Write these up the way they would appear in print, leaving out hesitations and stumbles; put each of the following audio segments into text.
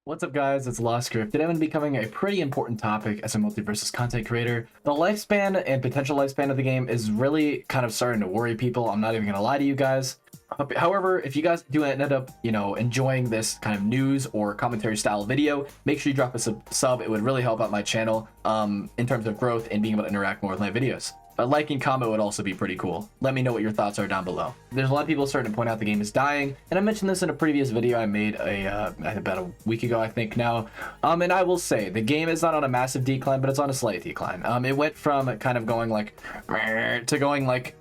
What's up, guys? It's lostgriff. Today I'm going to be covering a pretty important topic as a multiversus content creator. The lifespan and potential lifespan of the game is really kind of starting to worry people. I'm not even going to lie to you guys. However, if you guys do end up, enjoying this kind of news or commentary style video, make sure you drop a sub. It would really help out my channel in terms of growth and being able to interact more with my videos. A like and comment would also be pretty cool. Let me know what your thoughts are down below. There's a lot of people starting to point out the game is dying, and I mentioned this in a previous video I made about a week ago, I think now. And I will say the game is not on a massive decline, but it's on a slight decline. It went from kind of going like to going like,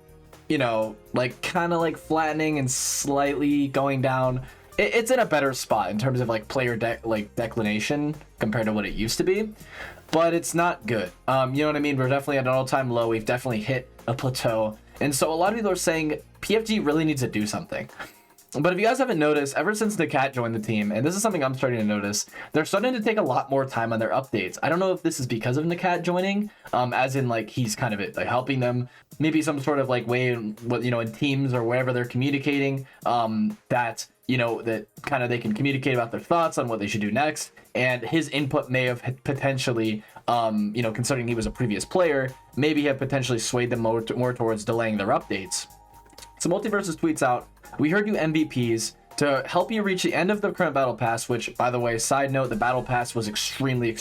kind of like flattening and slightly going down. It's in a better spot in terms of like player declination compared to what it used to be, but it's not good. You know what I mean? We're definitely at an all-time low. We've definitely hit a plateau, and so a lot of people are saying PFG really needs to do something. But if you guys haven't noticed, ever since the cat joined the team, and this is something I'm starting to notice, they're starting to take a lot more time on their updates. I don't know if this is because of Nakat joining, as in like he's kind of like helping them, maybe some sort of like way in in teams or wherever they're communicating, that kind of they can communicate about their thoughts on what they should do next. And his input may have potentially, considering he was a previous player, maybe have potentially swayed them more towards delaying their updates. So Multiversus tweets out, "We heard you MVPs to help you reach the end of the current battle pass," which, by the way, side note, the battle pass was extremely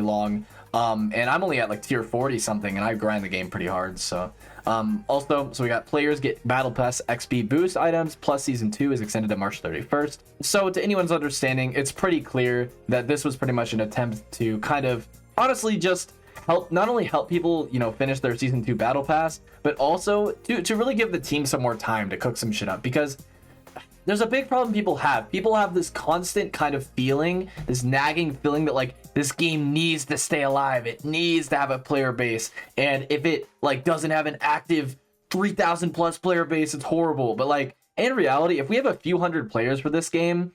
long. And I'm only at like tier 40 something, and I grind the game pretty hard. So so we got players get battle pass XP boost items, plus season 2 is extended to March 31st. So to anyone's understanding, it's pretty clear that this was pretty much an attempt to kind of honestly just not only help people finish their season 2 battle pass, but also to really give the team some more time to cook some shit up, because there's a big problem people have this constant kind of feeling, this nagging feeling that like this game needs to stay alive, it needs to have a player base, and if it like doesn't have an active 3,000 plus player base, it's horrible. But like in reality, if we have a few hundred players for this game,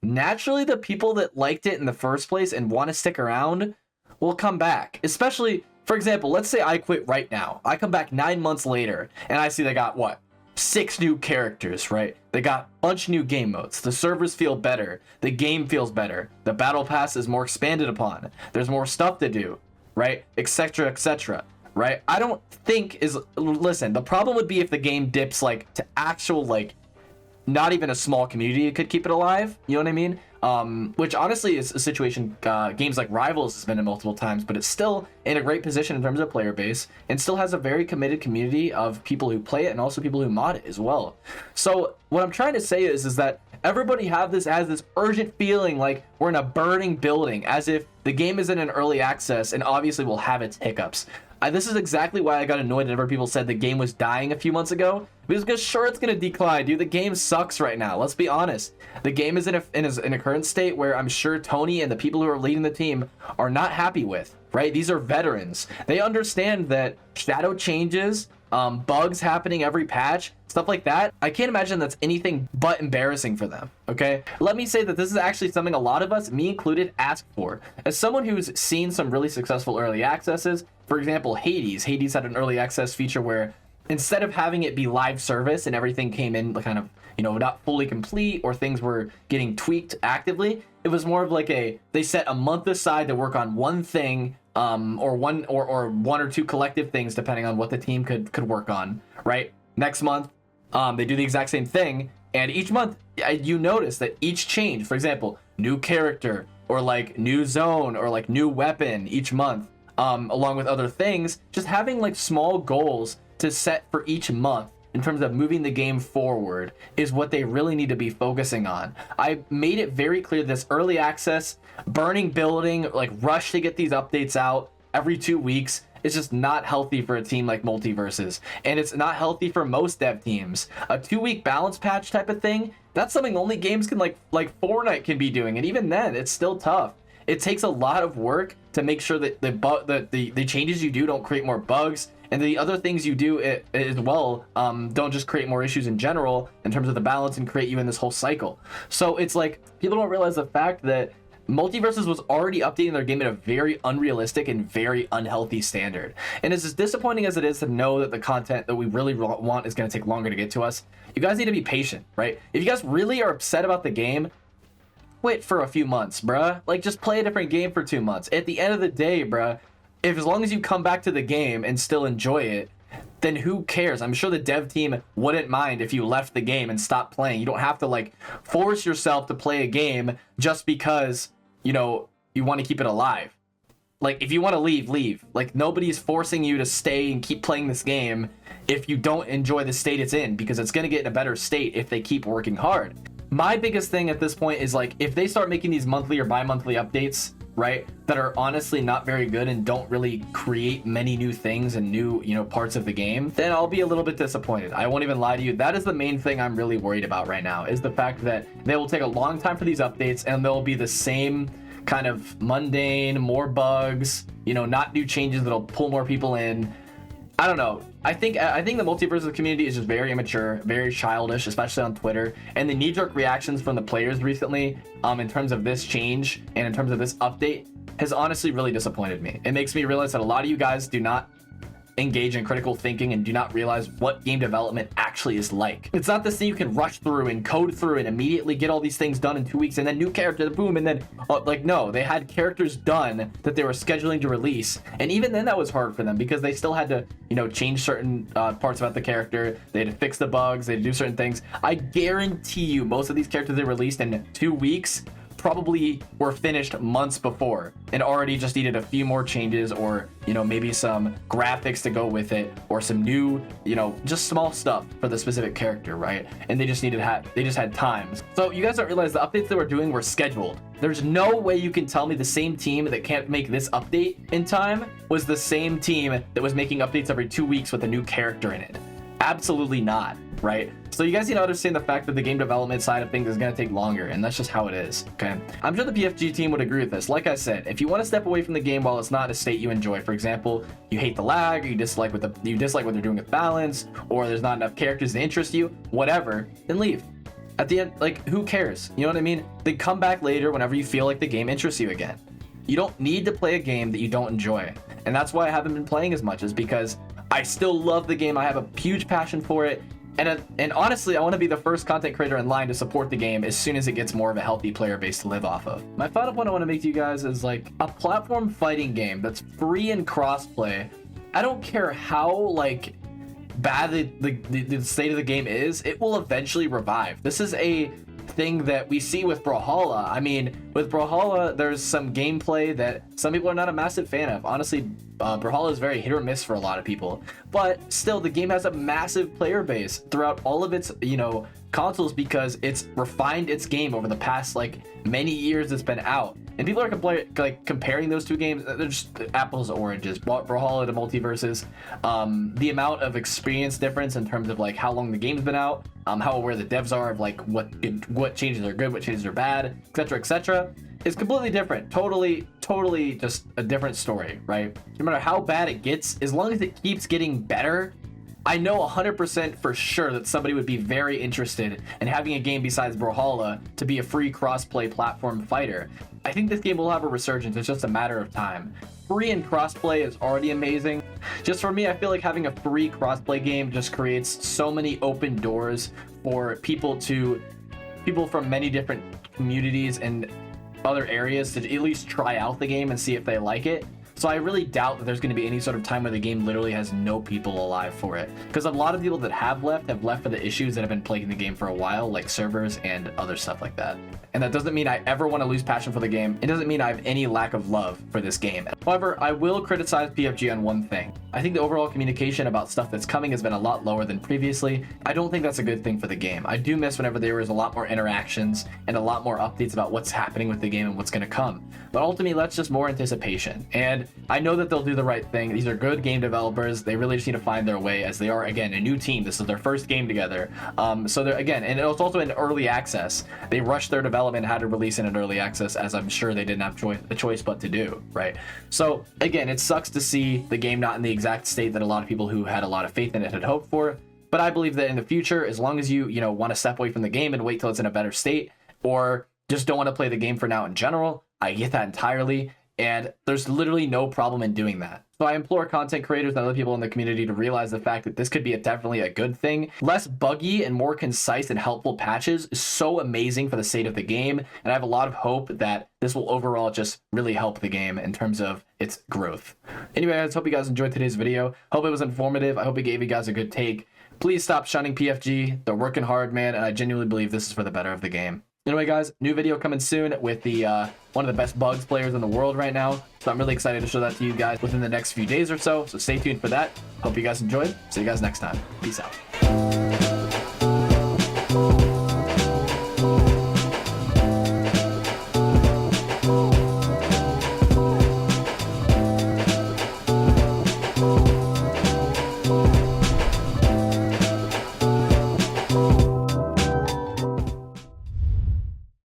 naturally the people that liked it in the first place and want to stick around will come back. Especially, for example, let's say I quit right now, I come back 9 months later and I see they got what, 6 new characters, right? They got a bunch of new game modes. The servers feel better. The game feels better. The battle pass is more expanded upon. There's more stuff to do, right? Etc, etc, right? I don't think listen, the problem would be if the game dips like to actual like not even a small community could keep it alive. You know what I mean? Which honestly is a situation games like Rivals has been in multiple times, but it's still in a great position in terms of player base and still has a very committed community of people who play it and also people who mod it as well. So what I'm trying to say is that everybody has this urgent feeling like we're in a burning building, as if the game is in an early access and obviously will have its hiccups. This is exactly why I got annoyed whenever people said the game was dying a few months ago. Because sure, it's going to decline, dude. The game sucks right now. Let's be honest. The game is in a current state where I'm sure Tony and the people who are leading the team are not happy with, right? These are veterans. They understand that shadow changes, bugs happening every patch, stuff like that. I can't imagine that's anything but embarrassing for them, okay? Let me say that this is actually something a lot of us, me included, asked for. As someone who's seen some really successful early accesses, for example, Hades had an early access feature where instead of having it be live service and everything came in kind of, not fully complete or things were getting tweaked actively, it was more of like they set a month aside to work on one thing, or one or two collective things depending on what the team could work on, right? Next month, they do the exact same thing, and each month you notice that each change, for example, new character or like new zone or like new weapon each month, along with other things, just having like small goals to set for each month in terms of moving the game forward is what they really need to be focusing on. I made it very clear this early access, burning building, like rush to get these updates out every 2 weeks is just not healthy for a team like Multiversus, and it's not healthy for most dev teams. A 2-week balance patch type of thing, that's something only games can like Fortnite can be doing, and even then it's still tough. It takes a lot of work to make sure that the changes you do don't create more bugs, and the other things you do as well don't just create more issues in general in terms of the balance and create you in this whole cycle. So it's like people don't realize the fact that Multiversus was already updating their game at a very unrealistic and very unhealthy standard. And as disappointing as it is to know that the content that we really want is going to take longer to get to us, you guys need to be patient, right? If you guys really are upset about the game, wait for a few months, bruh. Like, just play a different game for 2 months. At the end of the day, bruh, if as long as you come back to the game and still enjoy it, then who cares? I'm sure the dev team wouldn't mind if you left the game and stopped playing. You don't have to like force yourself to play a game just because, you know, you want to keep it alive. Like, if you want to leave, leave. Like, nobody's forcing you to stay and keep playing this game if you don't enjoy the state it's in, because it's going to get in a better state if they keep working hard. My biggest thing at this point is, like, if they start making these monthly or bi-monthly updates, right, that are honestly not very good and don't really create many new things and new, you know, parts of the game, then I'll be a little bit disappointed. I won't even lie to you. That is the main thing I'm really worried about right now, is the fact that they will take a long time for these updates and they'll be the same kind of mundane, more bugs, you know, not new changes that'll pull more people in. I don't know. I think the Multiversus community is just very immature, very childish, especially on Twitter. And the knee-jerk reactions from the players recently, in terms of this change and in terms of this update, has honestly really disappointed me. It makes me realize that a lot of you guys do not engage in critical thinking and do not realize what game development actually is like. It's not this thing you can rush through and code through and immediately get all these things done in 2 weeks and then new character, boom, and then like, no, they had characters done that they were scheduling to release, and even then that was hard for them because they still had to, you know, change certain parts about the character. They had to fix the bugs, they had to do certain things. I guarantee you most of these characters they released in 2 weeks probably were finished months before and already just needed a few more changes, or, you know, maybe some graphics to go with it, or some new, you know, just small stuff for the specific character, right? And they just had times. So you guys don't realize the updates they were doing were scheduled. There's no way you can tell me the same team that can't make this update in time was the same team that was making updates every 2 weeks with a new character in it. Absolutely not, right? So you guys need to understand the fact that the game development side of things is going to take longer, and that's just how it is, okay? I'm sure the PFG team would agree with this. Like I said, if you want to step away from the game while it's not in a state you enjoy, for example, you hate the lag, or you dislike what they're doing with balance, or there's not enough characters to interest you, whatever, then leave. At the end, like, who cares? You know what I mean? Then come back later whenever you feel like the game interests you again. You don't need to play a game that you don't enjoy. And that's why I haven't been playing as much, is because I still love the game. I have a huge passion for it. And honestly, I want to be the first content creator in line to support the game as soon as it gets more of a healthy player base to live off of. My final point I want to make to you guys is, like, a platform fighting game that's free and crossplay. I don't care how, like, bad the state of the game is, it will eventually revive. This is a thing that we see with Brawlhalla. I mean, with Brawlhalla, there's some gameplay that some people are not a massive fan of. Honestly, Brawlhalla is very hit or miss for a lot of people, but still the game has a massive player base throughout all of its, you know, consoles, because it's refined its game over the past, like, many years it's been out. And people are comparing those two games. They're just apples to oranges. Brawlhalla to Multiversus. The amount of experience difference in terms of, like, how long the game's been out, how aware the devs are of, like, what changes are good, what changes are bad, etc., is completely different. Totally just a different story, right? No matter how bad it gets, as long as it keeps getting better, I know 100% for sure that somebody would be very interested in having a game besides Brawlhalla to be a free cross-play platform fighter. I think this game will have a resurgence. It's just a matter of time. Free and cross-play is already amazing. Just for me, I feel like having a free cross-play game just creates so many open doors for people from many different communities and other areas to at least try out the game and see if they like it. So I really doubt that there's going to be any sort of time where the game literally has no people alive for it, because a lot of people that have left for the issues that have been plaguing the game for a while, like servers and other stuff like that. And that doesn't mean I ever want to lose passion for the game. It doesn't mean I have any lack of love for this game. However, I will criticize PFG on one thing. I think the overall communication about stuff that's coming has been a lot lower than previously. I don't think that's a good thing for the game. I do miss whenever there was a lot more interactions and a lot more updates about what's happening with the game and what's going to come. But ultimately, that's just more anticipation. And I know that they'll do the right thing. These are good game developers. They really just need to find their way, as they are, again, a new team. This is their first game together. So they're, again, and it was also in early access. They rushed their development, had to release it in early access, as I'm sure they didn't have a choice but to do, right? So again, it sucks to see the game not in the exact state that a lot of people who had a lot of faith in it had hoped for. But I believe that in the future, as long as you want to step away from the game and wait till it's in a better state, or just don't want to play the game for now in general, I get that entirely. And there's literally no problem in doing that. So I implore content creators and other people in the community to realize the fact that this could be definitely a good thing. Less buggy and more concise and helpful patches is so amazing for the state of the game, and I have a lot of hope that this will overall just really help the game in terms of its growth. Anyway, guys, hope you guys enjoyed today's video. Hope it was informative. I hope it gave you guys a good take. Please stop shunning PFG. They're working hard, man, and I genuinely believe this is for the better of the game. Anyway, guys, new video coming soon with the one of the best bugs players in the world right now. So I'm really excited to show that to you guys within the next few days or so. So stay tuned for that. Hope you guys enjoyed. See you guys next time. Peace out.